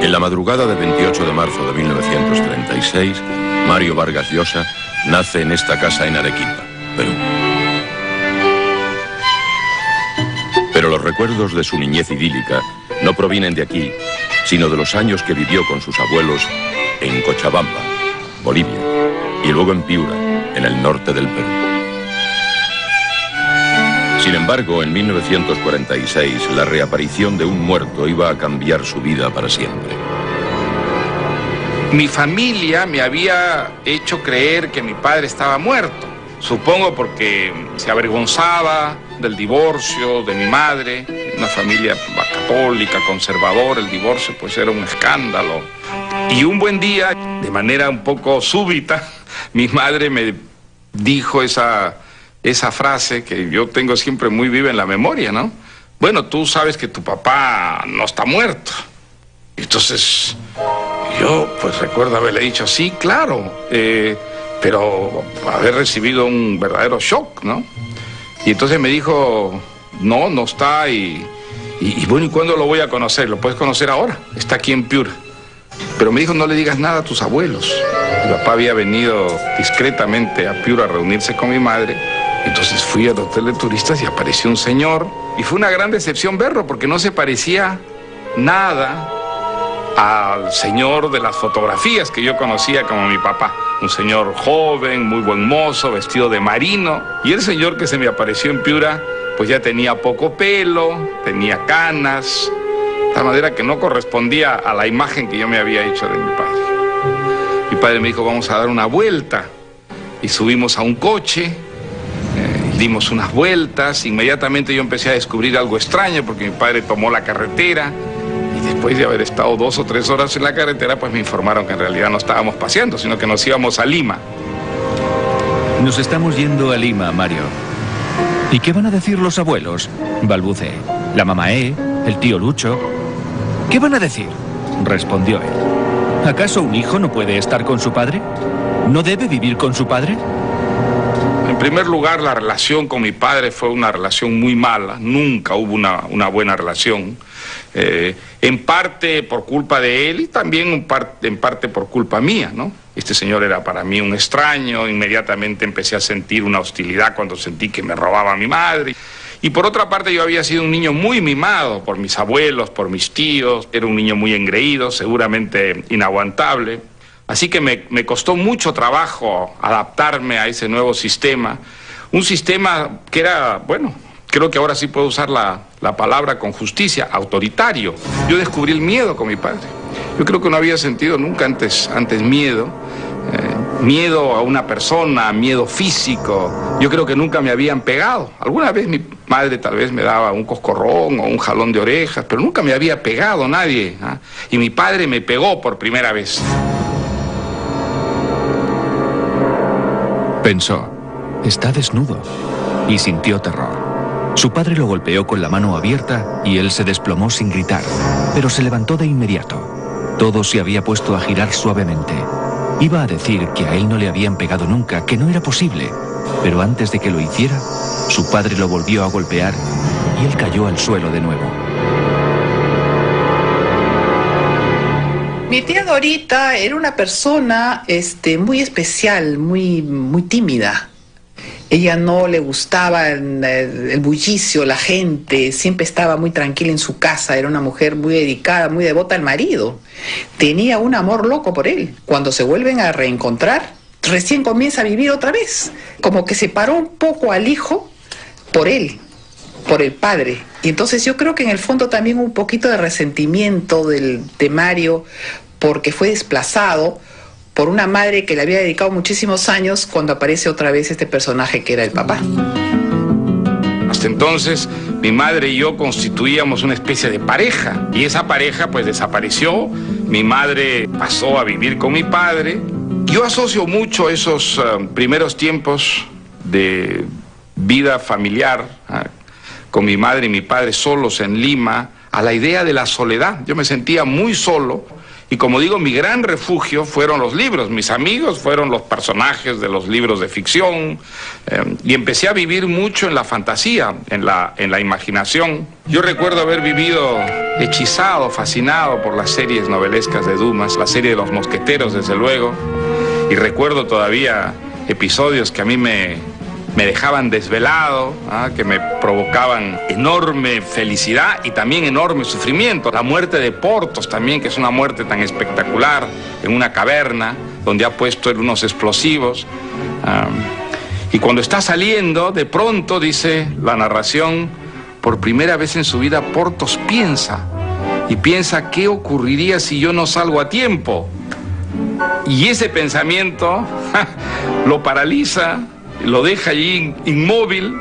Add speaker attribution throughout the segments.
Speaker 1: En la madrugada del 28 de marzo de 1936, Mario Vargas Llosa nace en esta casa en Arequipa, Perú. Pero los recuerdos de su niñez idílica no provienen de aquí, sino de los años que vivió con sus abuelos en Cochabamba, Bolivia, y luego en Piura, en el norte del Perú. Sin embargo, en 1946, la reaparición de un muerto iba a cambiar su vida para siempre.
Speaker 2: Mi familia me había hecho creer que mi padre estaba muerto. Supongo porque se avergonzaba del divorcio de mi madre, una familia católica, conservadora. El divorcio pues era un escándalo. Y un buen día, de manera un poco súbita, mi madre me dijo esa frase que yo tengo siempre muy viva en la memoria, ¿no? Bueno, tú sabes que tu papá no está muerto. Entonces, yo pues recuerdo haberle dicho, sí, claro, pero haber recibido un verdadero shock, ¿no? Y entonces me dijo, no, no está, y bueno, ¿y cuándo lo voy a conocer? Lo puedes conocer ahora, está aquí en Piura. Pero me dijo, no le digas nada a tus abuelos. Mi papá había venido discretamente a Piura a reunirse con mi madre. Entonces fui al hotel de turistas y apareció un señor. Y fue una gran decepción verlo, porque no se parecía nada al señor de las fotografías que yo conocía como mi papá. Un señor joven, muy buen mozo, vestido de marino. Y el señor que se me apareció en Piura, pues ya tenía poco pelo, tenía canas, de tal manera que no correspondía a la imagen que yo me había hecho de mi padre. Mi padre me dijo, vamos a dar una vuelta. Y subimos a un coche, dimos unas vueltas. Inmediatamente yo empecé a descubrir algo extraño, porque mi padre tomó la carretera. Y después de haber estado 2 o 3 horas en la carretera, pues me informaron que en realidad no estábamos paseando, sino que nos íbamos a Lima.
Speaker 3: Nos estamos yendo a Lima, Mario. ¿Y qué van a decir los abuelos? Balbuceé. La mamá el tío Lucho. ¿Qué van a decir? Respondió él. ¿Acaso un hijo no puede estar con su padre? ¿No debe vivir con su padre?
Speaker 2: En primer lugar, la relación con mi padre fue una relación muy mala. Nunca hubo una buena relación. En parte por culpa de él y también en parte por culpa mía, ¿no? Este señor era para mí un extraño. Inmediatamente empecé a sentir una hostilidad cuando sentí que me robaba a mi madre. Y por otra parte, yo había sido un niño muy mimado por mis abuelos, por mis tíos. Era un niño muy engreído, seguramente inaguantable. Así que me costó mucho trabajo adaptarme a ese nuevo sistema. Un sistema que era, bueno, creo que ahora sí puedo usar la palabra con justicia, autoritario. Yo descubrí el miedo con mi padre. Yo creo que no había sentido nunca antes miedo. Miedo a una persona, miedo físico. Yo creo que nunca me habían pegado. Alguna vez mi madre tal vez me daba un coscorrón o un jalón de orejas, pero nunca me había pegado nadie, ¿eh? Y mi padre me pegó por primera vez.
Speaker 3: Pensó, está desnudo, y sintió terror. Su padre lo golpeó con la mano abierta y él se desplomó sin gritar, pero se levantó de inmediato. Todo se había puesto a girar suavemente. Iba a decir que a él no le habían pegado nunca, que no era posible, pero antes de que lo hiciera, su padre lo volvió a golpear y él cayó al suelo de nuevo.
Speaker 4: Mi tía Dorita era una persona muy especial, muy tímida. Ella no le gustaba el bullicio, la gente, siempre estaba muy tranquila en su casa, era una mujer muy dedicada, muy devota al marido. Tenía un amor loco por él. Cuando se vuelven a reencontrar, recién comienza a vivir otra vez. Como que separó un poco al hijo por él, por el padre. Y entonces yo creo que en el fondo también un poquito de resentimiento de Mario, porque fue desplazado por una madre que le había dedicado muchísimos años cuando aparece otra vez este personaje que era el papá.
Speaker 2: Hasta entonces, mi madre y yo constituíamos una especie de pareja, y esa pareja pues desapareció. Mi madre pasó a vivir con mi padre. Yo asocio mucho esos primeros tiempos de vida familiar con mi madre y mi padre solos en Lima a la idea de la soledad. Yo me sentía muy solo. Y como digo, mi gran refugio fueron los libros. Mis amigos fueron los personajes de los libros de ficción. Y empecé a vivir mucho en la fantasía, en la imaginación. Yo recuerdo haber vivido hechizado, fascinado por las series novelescas de Dumas, la serie de Los Mosqueteros, desde luego, y recuerdo todavía episodios que a mí me dejaban desvelado, que me provocaban enorme felicidad y también enorme sufrimiento. La muerte de Porthos también, que es una muerte tan espectacular, en una caverna, donde ha puesto él unos explosivos. Y cuando está saliendo, de pronto, dice la narración, por primera vez en su vida, Porthos piensa qué ocurriría si yo no salgo a tiempo. Y ese pensamiento lo paraliza, lo deja allí inmóvil,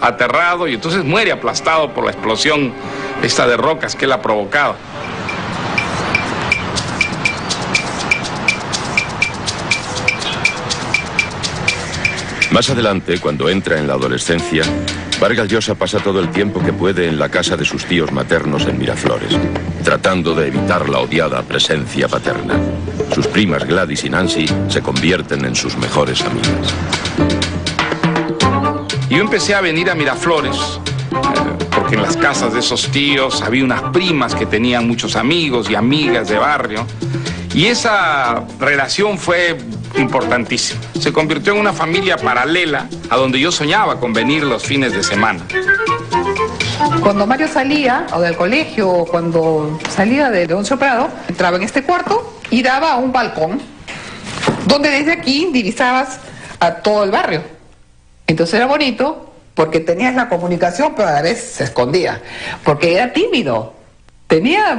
Speaker 2: aterrado, y entonces muere aplastado por la explosión esta de rocas que él ha provocado.
Speaker 1: Más adelante, cuando entra en la adolescencia, Vargas Llosa pasa todo el tiempo que puede en la casa de sus tíos maternos en Miraflores, tratando de evitar la odiada presencia paterna. Sus primas Gladys y Nancy se convierten en sus mejores amigas.
Speaker 2: Yo empecé a venir a Miraflores porque en las casas de esos tíos había unas primas que tenían muchos amigos y amigas de barrio, y esa relación fue importantísima. Se convirtió en una familia paralela a donde yo soñaba con venir los fines de semana.
Speaker 4: Cuando Mario salía, o del colegio, o cuando salía de Leoncio Prado, entraba en este cuarto y daba a un balcón, donde desde aquí divisabas a todo el barrio. Entonces era bonito, porque tenías la comunicación, pero a la vez se escondía, porque era tímido.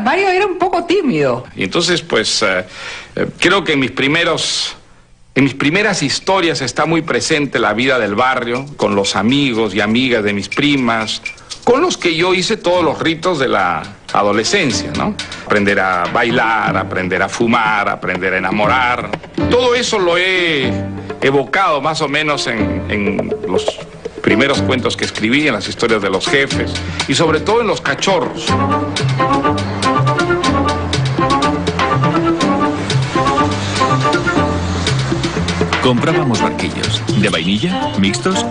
Speaker 4: Mario era un poco tímido.
Speaker 2: Y entonces, pues, creo que en mis primeras historias está muy presente la vida del barrio, con los amigos y amigas de mis primas, con los que yo hice todos los ritos de la adolescencia, ¿no? Aprender a bailar, aprender a fumar, aprender a enamorar. Todo eso lo he evocado más o menos en los primeros cuentos que escribí, en las historias de los jefes y sobre todo en Los Cachorros.
Speaker 3: Comprábamos barquillos. ¿De vainilla? ¿Mixtos?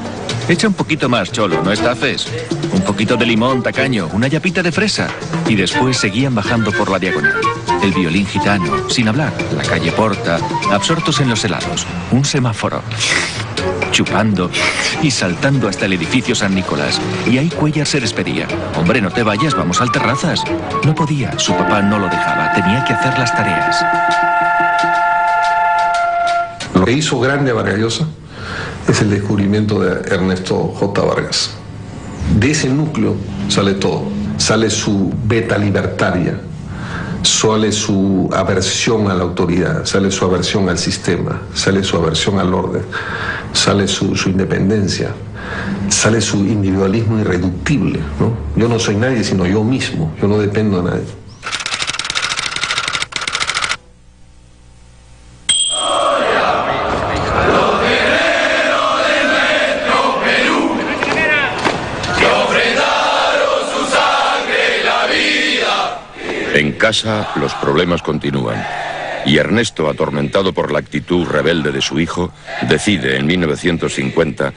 Speaker 3: Echa un poquito más, cholo, no estafes. Un poquito de limón, tacaño, una yapita de fresa. Y después seguían bajando por la diagonal. El violín gitano, sin hablar, la calle Porta, absortos en los helados, un semáforo. Chupando y saltando hasta el edificio San Nicolás. Y ahí Cuéllar se despedía. Hombre, no te vayas, vamos al Terrazas. No podía, su papá no lo dejaba, tenía que hacer las tareas.
Speaker 5: Lo que hizo grande a Vargas Llosa es el descubrimiento de Ernesto J. Vargas. De ese núcleo sale todo. Sale su beta libertaria, sale su aversión a la autoridad, sale su aversión al sistema, sale su aversión al orden, sale su independencia, sale su individualismo irreductible, ¿no? Yo no soy nadie sino yo mismo, yo no dependo de nadie.
Speaker 1: En casa, los problemas continúan. Y Ernesto, atormentado por la actitud rebelde de su hijo, decide en 1950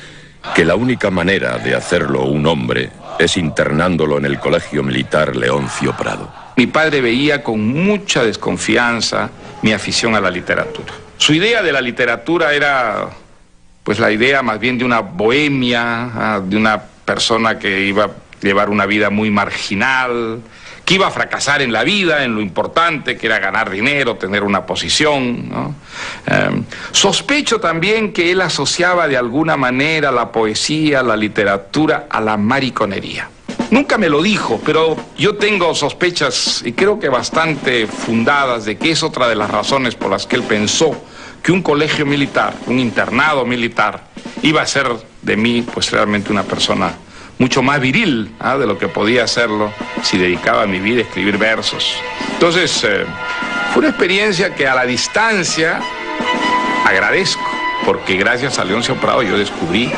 Speaker 1: que la única manera de hacerlo un hombre es internándolo en el Colegio Militar Leoncio Prado.
Speaker 2: Mi padre veía con mucha desconfianza mi afición a la literatura. Su idea de la literatura era, pues, la idea más bien de una bohemia, de una persona que iba a llevar una vida muy marginal, que iba a fracasar en la vida, en lo importante, que era ganar dinero, tener una posición, ¿no? Sospecho también que él asociaba de alguna manera la poesía, la literatura, a la mariconería. Nunca me lo dijo, pero yo tengo sospechas, y creo que bastante fundadas, de que es otra de las razones por las que él pensó que un colegio militar, un internado militar, iba a ser de mí, pues, realmente una persona mucho más viril, de lo que podía hacerlo si dedicaba mi vida a escribir versos. Entonces, fue una experiencia que a la distancia agradezco, porque gracias a Leoncio Prado yo descubrí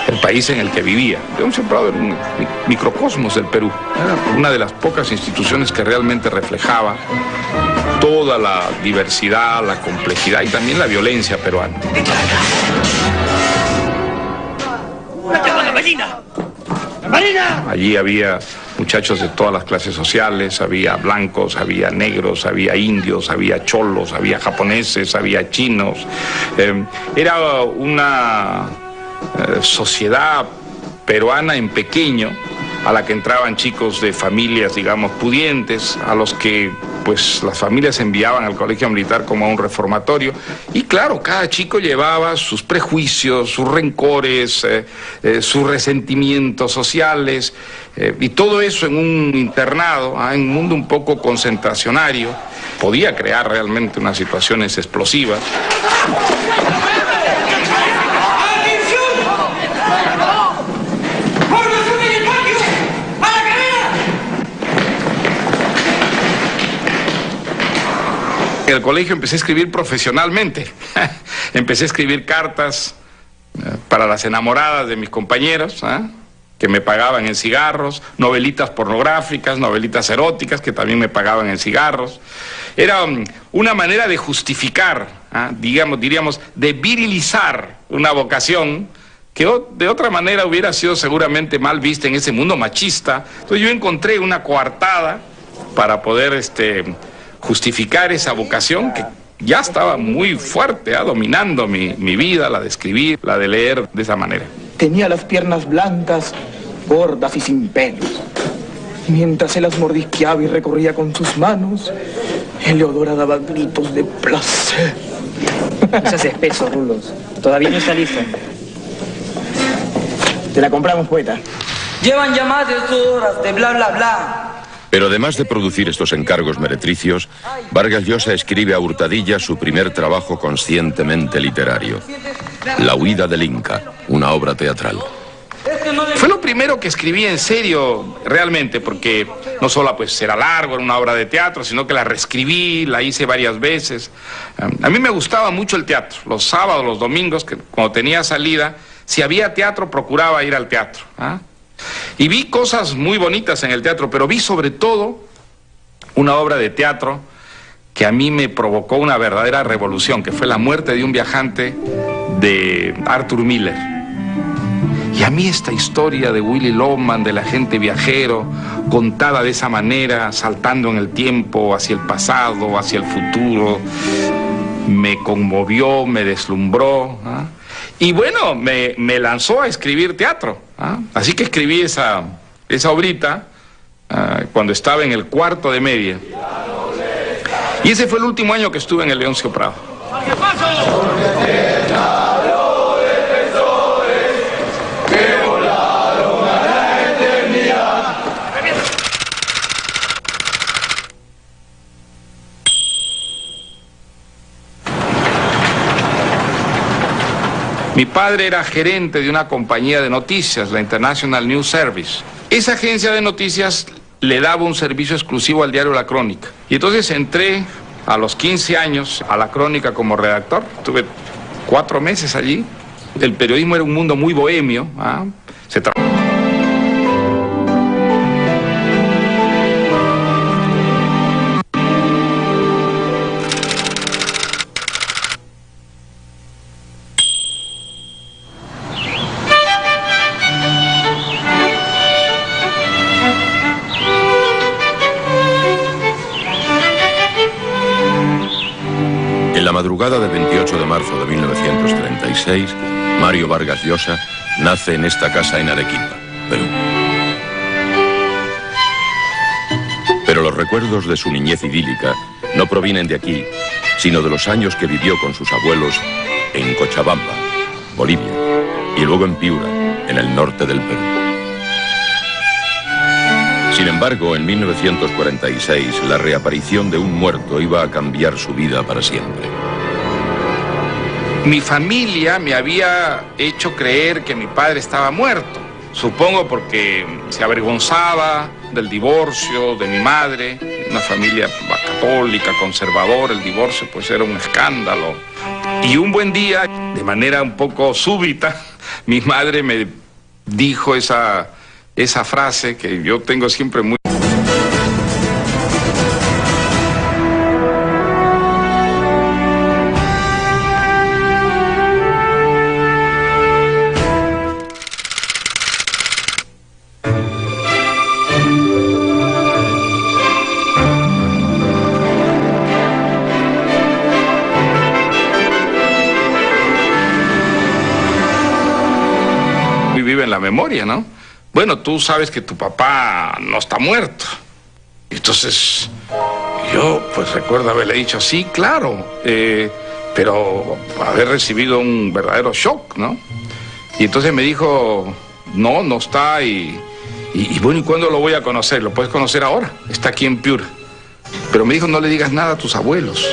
Speaker 2: el país en el que vivía. Leoncio Prado era un microcosmos del Perú, era una de las pocas instituciones que realmente reflejaba toda la diversidad, la complejidad y también la violencia peruana. Allí había muchachos de todas las clases sociales, había blancos, había negros, había indios, había cholos, había japoneses, había chinos. Era una sociedad peruana en pequeño, a la que entraban chicos de familias, digamos, pudientes, a los que pues las familias enviaban al colegio militar como a un reformatorio. Y claro, cada chico llevaba sus prejuicios, sus rencores, sus resentimientos sociales, y todo eso en un internado, en un mundo un poco concentracionario. Podía crear realmente unas situaciones explosivas. En el colegio empecé a escribir profesionalmente. Empecé a escribir cartas para las enamoradas de mis compañeros, que me pagaban en cigarros, novelitas pornográficas, novelitas eróticas que también me pagaban en cigarros. Era una manera de justificar, diríamos, de virilizar una vocación que de otra manera hubiera sido seguramente mal vista en ese mundo machista. Entonces yo encontré una coartada para poder justificar esa vocación que ya estaba muy fuerte, dominando mi vida, la de escribir, la de leer de esa manera.
Speaker 6: Tenía las piernas blancas, gordas y sin pelos. Mientras él las mordisqueaba y recorría con sus manos, Eleodora daba gritos de placer.
Speaker 7: No seas espeso, Rulos. Todavía no está lista.
Speaker 6: Te la compramos, poeta.
Speaker 7: Llevan ya más de 2 horas de bla, bla, bla.
Speaker 1: Pero además de producir estos encargos meretricios, Vargas Llosa escribe a hurtadillas su primer trabajo conscientemente literario, La huida del Inca, una obra teatral.
Speaker 2: Fue lo primero que escribí en serio, realmente, porque no solo pues era largo, era una obra de teatro, sino que la reescribí, la hice varias veces. A mí me gustaba mucho el teatro. Los sábados, los domingos, que cuando tenía salida, si había teatro, procuraba ir al teatro. Y vi cosas muy bonitas en el teatro, pero vi sobre todo una obra de teatro que a mí me provocó una verdadera revolución, que fue La muerte de un viajante de Arthur Miller. Y a mí esta historia de Willy Loman, del agente viajero, contada de esa manera, saltando en el tiempo, hacia el pasado, hacia el futuro, me conmovió, me deslumbró, y bueno, me lanzó a escribir teatro. Así que escribí esa obrita cuando estaba en el cuarto de media. Y ese fue el último año que estuve en el Leoncio Prado. Mi padre era gerente de una compañía de noticias, la International News Service. Esa agencia de noticias le daba un servicio exclusivo al diario La Crónica. Y entonces entré a los 15 años a La Crónica como redactor. Estuve 4 meses allí. El periodismo era un mundo muy bohemio.
Speaker 1: En la madrugada del 28 de marzo de 1936, Mario Vargas Llosa nace en esta casa en Arequipa, Perú. Pero los recuerdos de su niñez idílica no provienen de aquí, sino de los años que vivió con sus abuelos en Cochabamba, Bolivia, y luego en Piura, en el norte del Perú. Sin embargo, en 1946, la reaparición de un muerto iba a cambiar su vida para siempre.
Speaker 2: Mi familia me había hecho creer que mi padre estaba muerto. Supongo porque se avergonzaba del divorcio de mi madre, una familia católica, conservadora. El divorcio pues era un escándalo. Y un buen día, de manera un poco súbita, mi madre me dijo esa frase que yo tengo siempre muy... en la memoria, ¿no? Bueno, tú sabes que tu papá no está muerto. Entonces, yo pues recuerdo haberle dicho, sí, claro, pero haber recibido un verdadero shock, ¿no? Y entonces me dijo, no, no está, y bueno, ¿y cuándo lo voy a conocer? Lo puedes conocer ahora, está aquí en Piura. Pero me dijo, no le digas nada a tus abuelos.